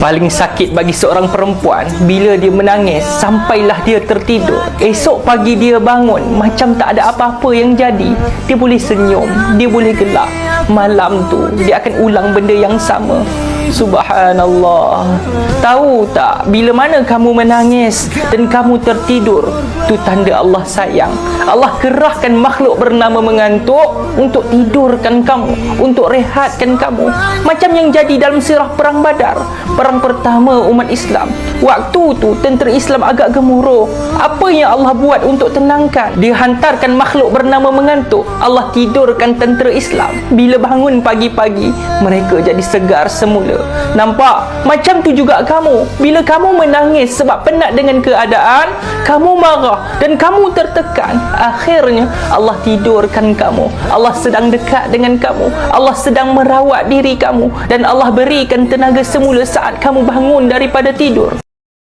Paling sakit bagi seorang perempuan bila dia menangis sampailah dia tertidur. Esok pagi dia bangun macam tak ada apa-apa yang jadi. Dia boleh senyum, dia boleh gelak. Malam tu dia akan ulang benda yang sama. Subhanallah. Tahu tak, bila mana kamu menangis dan kamu tertidur, tu tanda Allah sayang. Allah kerahkan makhluk bernama mengantuk untuk tidurkan kamu, untuk rehatkan kamu. Macam yang jadi dalam sirah perang Badar, perang pertama umat Islam. Waktu tu tentera Islam agak gemuruh. Apa yang Allah buat untuk tenangkan? Dia hantarkan makhluk bernama mengantuk. Allah tidurkan tentera Islam. Bila bangun pagi-pagi, mereka jadi segar semula. Nampak? Macam tu juga kamu. Bila kamu menangis sebab penat dengan keadaan, kamu marah dan kamu tertekan, akhirnya Allah tidurkan kamu. Allah sedang dekat dengan kamu. Allah sedang merawat diri kamu dan Allah berikan tenaga semula saat kamu bangun daripada tidur.